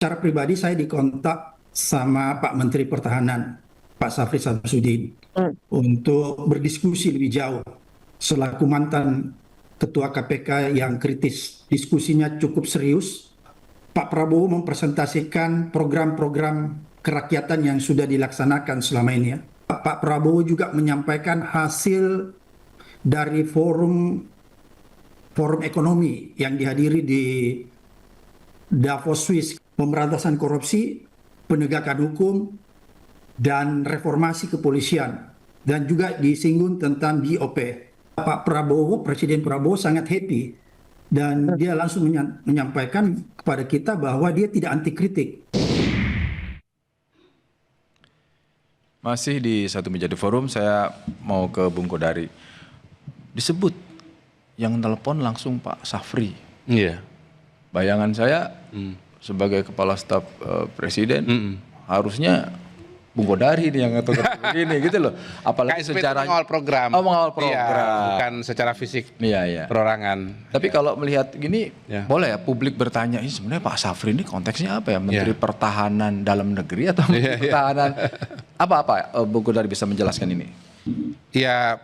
Secara pribadi saya dikontak sama Pak Menteri Pertahanan, Pak Syafri Samsudin, untuk berdiskusi lebih jauh selaku mantan Ketua KPK yang kritis. Diskusinya cukup serius. Pak Prabowo mempresentasikan program-program kerakyatan yang sudah dilaksanakan selama ini. Pak Prabowo juga menyampaikan hasil dari forum ekonomi yang dihadiri di Davos, Swiss, pemberantasan korupsi, penegakan hukum, dan reformasi kepolisian, dan juga disinggung tentang BOP. Pak Prabowo, Presiden Prabowo sangat happy, dan dia langsung menyampaikan kepada kita bahwa dia tidak anti kritik. Masih di Satu Meja di Forum, saya mau ke Bung Kodari. Disebut yang telepon langsung Pak Syafri. Iya. Bayangan saya sebagai kepala staf presiden harusnya Bung Kodari yang ngatur ini gitu loh. Apalagi KSP secara mengawal program. mengawal program. Iya, bukan secara fisik. Iya. Perorangan. Tapi kalau melihat gini, Ya. boleh ya publik bertanya, ini sebenarnya Pak Syafri ini konteksnya apa ya? Menteri Pertahanan dalam negeri atau Menteri Pertahanan apa? Bung Kodari bisa menjelaskan ini? Ya,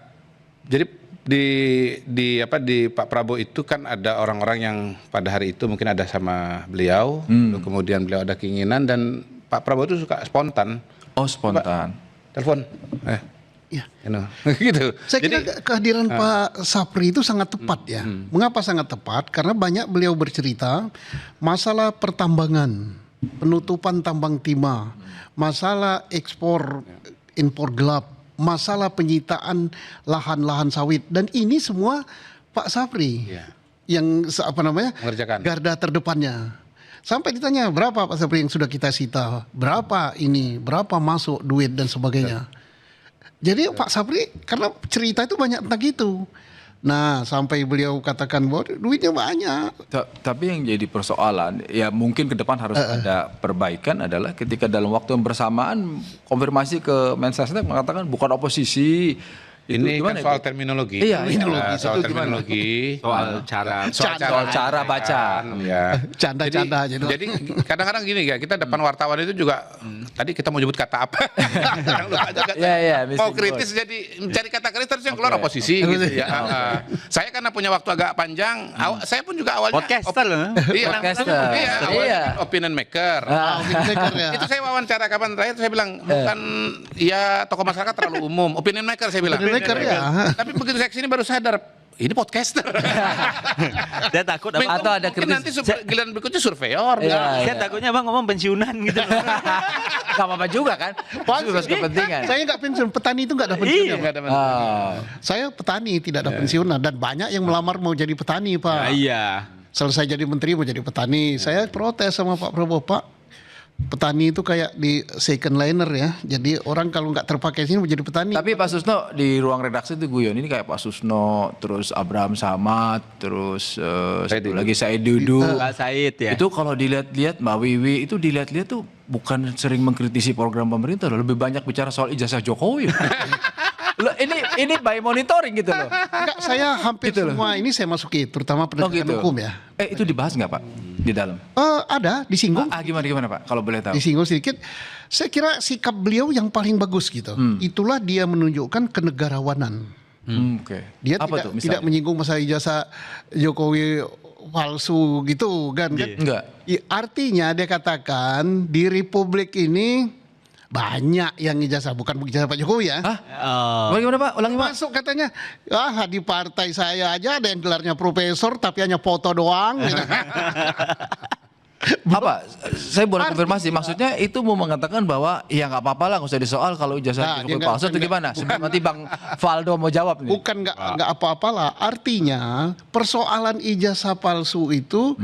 jadi di Pak Prabowo itu kan ada orang-orang yang pada hari itu mungkin ada sama beliau, lalu kemudian beliau ada keinginan dan Pak Prabowo itu suka spontan. Oh, spontan. Telepon. Ya. Gitu. Saya kira kehadiran Pak Syafri itu sangat tepat ya. Mengapa sangat tepat? Karena banyak beliau bercerita masalah pertambangan, penutupan tambang timah, masalah ekspor, impor gelap, masalah penyitaan lahan-lahan sawit, dan ini semua Pak Syafri yang mengerjakan. garda terdepannya. Sampai ditanya berapa Pak Syafri yang sudah kita sita, berapa ini, berapa masuk duit dan sebagainya. Jadi Pak Syafri karena cerita itu banyak tentang itu. Nah, sampai beliau katakan bahwa duitnya banyak. Tapi yang jadi persoalan, ya mungkin ke depan harus ada perbaikan adalah ketika dalam waktu yang bersamaan konfirmasi ke Mensesnek mengatakan bukan oposisi. Ini kan soal terminologi. Iya, soal terminologi, soal cara baca. Ya. Canda-canda aja. Jadi kadang-kadang gini ya, kita depan wartawan itu juga tadi kita mau nyebut kata apa? Mau kritis jadi mencari kata kritis terus yang keluar oposisi gitu ya. Saya karena punya waktu agak panjang, saya pun juga awalnya podcaster loh. Iya, opinion maker. Itu saya wawancara kapan terakhir saya bilang bukan ya tokoh masyarakat terlalu umum, opinion maker saya bilang. Tapi begitu saya kesini baru sadar ini podcaster. Saya takut atau ada kritis. Nanti giliran berikutnya surveyor. Saya takutnya Bang ngomong pensiunan gitu. Gak apa-apa juga kan. Bebas kepentingan. Saya nggak pensiun, petani itu nggak ada pensiun. Saya petani tidak ada pensiunan dan banyak yang melamar mau jadi petani Pak. Iya. Selesai jadi menteri mau jadi petani. Saya protes sama Pak Prabowo, Pak. Petani itu kayak di second liner ya. Jadi orang kalau nggak terpakai sini menjadi petani. Tapi Pak Susno di ruang redaksi itu guyon ini kayak Pak Susno, terus Abraham Samad, terus satu lagi Said Dudu. Pak Said ya. Itu kalau dilihat-lihat Mbak Wiwi itu dilihat-lihat tuh bukan sering mengkritisi program pemerintah, lebih banyak bicara soal ijazah Jokowi. Loh, ini by monitoring gitu loh. Enggak, saya hampir gitu semua ini saya masuki, terutama pendidikan hukum ya. Itu dibahas nggak Pak di dalam? Ada, disinggung. Gimana Pak kalau boleh tahu? Disinggung sedikit. Saya kira sikap beliau yang paling bagus gitu. Itulah dia menunjukkan kenegarawanan. Dia tidak menyinggung masalah ijazah Jokowi palsu gitu kan? Enggak. Artinya dia katakan di Republik ini banyak yang ijazah, bukan ijazah Pak Jokowi ya. Bagaimana Pak? Ulangi Pak. Masuk katanya, di partai saya aja ada yang gelarnya profesor tapi hanya foto doang. Gitu. Apa? Saya boleh konfirmasi. Maksudnya itu mau mengatakan bahwa ya nggak apa-apa lah, nggak usah disoal kalau ijazah Jokowi palsu itu gimana? Sebelum nanti Bang Valdo mau jawab nih. Bukan nggak apa-apalah. Artinya persoalan ijazah palsu itu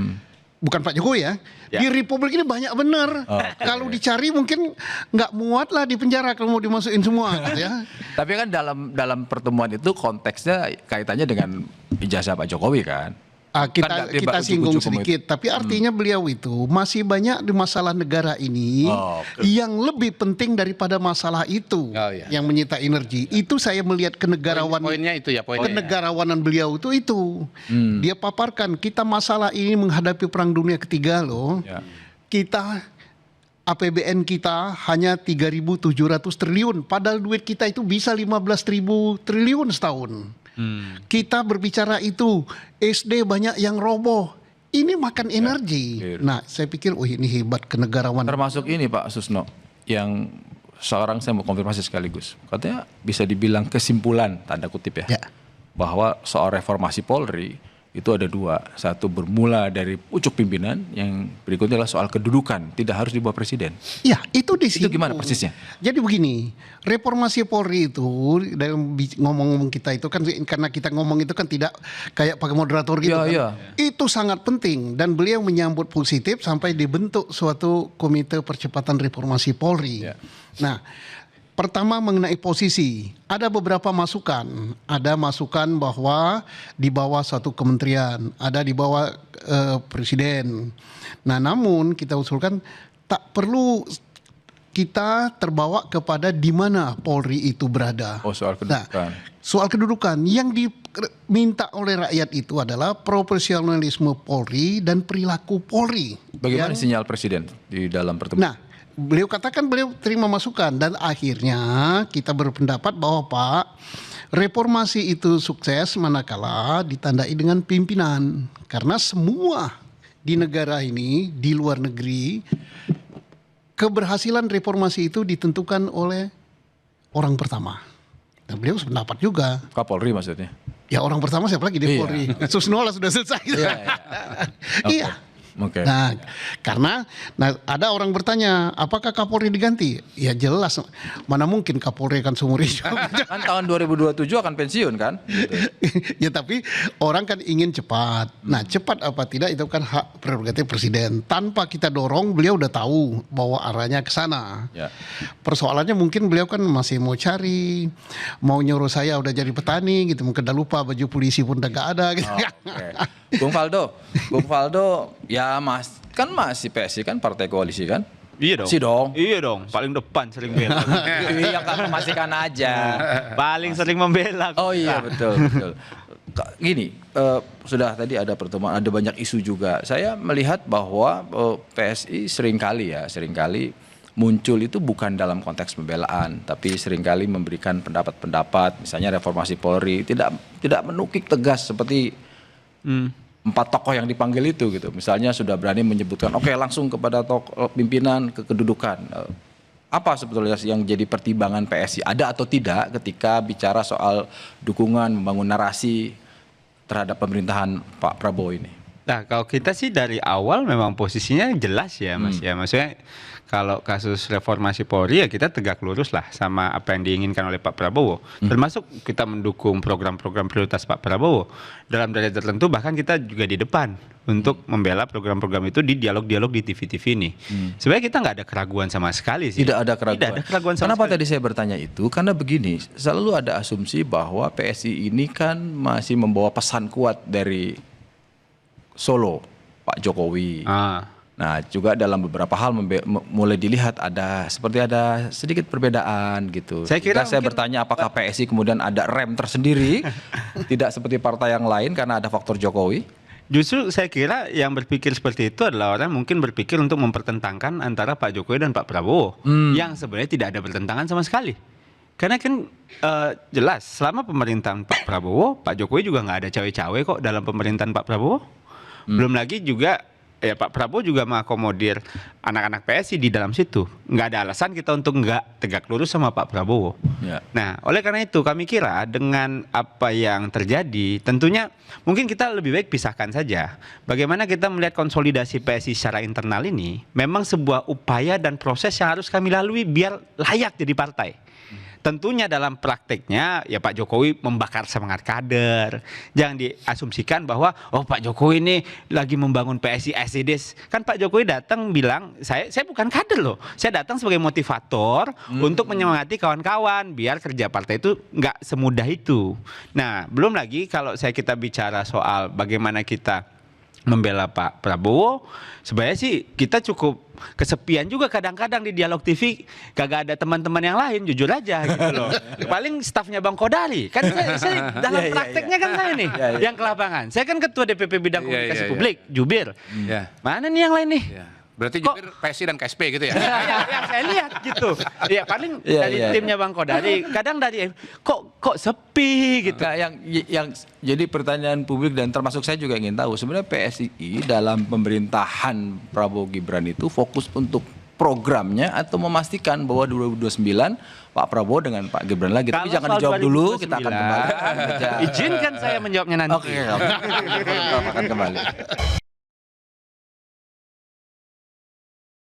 bukan Pak Jokowi ya. Di Republik ini banyak bener. Kalau dicari mungkin nggak muat lah di penjara kalau mau dimasukin semua. Gitu ya. Tapi kan dalam pertemuan itu konteksnya kaitannya dengan ijazah Pak Jokowi kan. Kita singgung sedikit, tapi artinya beliau itu masih banyak di masalah negara ini yang lebih penting daripada masalah itu yang menyita energi. Itu saya melihat kenegarawanan. Poinnya itu ya, kenegarawanan beliau itu. Dia paparkan kita masalah ini menghadapi perang dunia ketiga loh. kita APBN kita hanya 3.700 triliun, padahal duit kita itu bisa 15.000 triliun setahun. Kita berbicara itu, SD banyak yang roboh. Ini makan energi. Nah, saya pikir, ini hebat kenegarawan. Termasuk ini Pak Susno, yang seorang saya mau konfirmasi sekaligus. Katanya bisa dibilang kesimpulan, tanda kutip ya. Bahwa soal reformasi Polri itu ada dua. Satu bermula dari pucuk pimpinan, yang berikutnya adalah soal kedudukan, tidak harus di bawah presiden. Ya, itu di situ. Itu gimana persisnya? Jadi begini, reformasi Polri itu dalam ngomong-ngomong kita itu kan, karena kita ngomong itu kan tidak kayak pakai moderator gitu kan. Itu sangat penting dan beliau menyambut positif sampai dibentuk suatu komite percepatan reformasi Polri. Nah, pertama mengenai posisi, ada beberapa masukan. Ada masukan bahwa di bawah suatu kementerian, ada di bawah presiden. Nah, namun kita usulkan tak perlu kita terbawa kepada di mana Polri itu berada. Oh, soal kedudukan. Nah, soal kedudukan yang diminta oleh rakyat itu adalah profesionalisme Polri dan perilaku Polri. Bagaimana sinyal presiden di dalam pertemuan? Nah, beliau katakan beliau terima masukan dan akhirnya kita berpendapat bahwa Pak, reformasi itu sukses manakala ditandai dengan pimpinan. Karena semua di negara ini, di luar negeri, keberhasilan reformasi itu ditentukan oleh orang pertama. Dan beliau sependapat juga. Kapolri maksudnya? Ya, orang pertama siapa lagi di Polri? Susnola sudah selesai. Iya. Okay. Nah, karena ada orang bertanya, apakah Kapolri diganti? Ya jelas, mana mungkin Kapolri akan seumur hidup. Kan tahun 2027 akan pensiun kan? Gitu. Ya tapi orang kan ingin cepat. Nah, cepat apa tidak itu kan hak prerogatif presiden. Tanpa kita dorong, beliau udah tahu bahwa arahnya ke sana. Persoalannya mungkin beliau kan masih mau cari, mau nyuruh saya udah jadi petani gitu, mungkin udah lupa baju polisi pun udah gak ada gitu. Bung Faldo, ya kan masih PSI kan partai koalisi kan? Iya dong. Iya dong, paling depan sering bela. Yang kan memastikan aja. Paling sering membela. Oh iya betul. Gini, sudah tadi ada pertemuan, ada banyak isu juga. Saya melihat bahwa PSI seringkali muncul itu bukan dalam konteks pembelaan, tapi seringkali memberikan pendapat-pendapat, misalnya reformasi Polri tidak menukik tegas seperti 4 tokoh yang dipanggil itu gitu. Misalnya sudah berani menyebutkan langsung kepada pimpinan kedudukan. Apa sebetulnya yang jadi pertimbangan PSI, ada atau tidak ketika bicara soal dukungan membangun narasi terhadap pemerintahan Pak Prabowo ini? Nah, kalau kita sih dari awal memang posisinya jelas ya Mas ya. Maksudnya kalau kasus reformasi Polri ya kita tegak lurus lah sama apa yang diinginkan oleh Pak Prabowo. Termasuk kita mendukung program-program prioritas Pak Prabowo. Dalam derajat tertentu bahkan kita juga di depan untuk membela program-program itu di dialog-dialog di TV-TV ini. Sebenarnya kita nggak ada keraguan sama sekali sih. Tidak ada keraguan sama Kenapa sekali. Tadi saya bertanya itu? Karena begini, selalu ada asumsi bahwa PSI ini kan masih membawa pesan kuat dari Solo, Pak Jokowi. Nah, juga dalam beberapa hal mulai dilihat ada sedikit perbedaan gitu. Saya bertanya apakah PSI kemudian ada rem tersendiri, tidak seperti partai yang lain karena ada faktor Jokowi? Justru saya kira yang berpikir seperti itu adalah orang mungkin berpikir untuk mempertentangkan antara Pak Jokowi dan Pak Prabowo, yang sebenarnya tidak ada pertentangan sama sekali. Karena kan jelas selama pemerintahan Pak Prabowo, Pak Jokowi juga nggak ada cawe-cawe kok dalam pemerintahan Pak Prabowo. Belum lagi juga ya Pak Prabowo juga mengakomodir anak-anak PSI di dalam situ. Nggak ada alasan kita untuk nggak tegak lurus sama Pak Prabowo. Nah, oleh karena itu kami kira dengan apa yang terjadi, tentunya mungkin kita lebih baik pisahkan saja. Bagaimana kita melihat konsolidasi PSI secara internal ini, memang sebuah upaya dan proses yang harus kami lalui biar layak jadi partai. Tentunya dalam prakteknya ya Pak Jokowi membakar semangat kader. Jangan diasumsikan bahwa Pak Jokowi ini lagi membangun PSI SEDES. Kan Pak Jokowi datang bilang saya bukan kader loh. Saya datang sebagai motivator untuk menyemangati kawan-kawan biar kerja partai itu nggak semudah itu. Nah, belum lagi kalau kita bicara soal bagaimana kita membela Pak Prabowo, sebenarnya sih kita cukup kesepian juga kadang-kadang di dialog TV, kagak ada teman-teman yang lain, jujur aja gitu loh. Paling stafnya Bang Kodari, kan saya dalam prakteknya kan saya nih yang ke lapangan. Saya kan ketua DPP bidang komunikasi publik, jubir. Mana nih yang lain nih? Berarti jubir PSI dan KSP gitu ya? yang saya lihat gitu. Ya paling dari timnya Bang Kodari, kadang dari kok sepi gitu. Nah, yang jadi pertanyaan publik dan termasuk saya juga ingin tahu, sebenarnya PSI dalam pemerintahan Prabowo Gibran itu fokus untuk programnya atau memastikan bahwa 2029 Pak Prabowo dengan Pak Gibran lagi. Tapi jangan dijawab dulu, kita akan kembali. Izinkan saya menjawabnya nanti. Oke, kita akan kembali.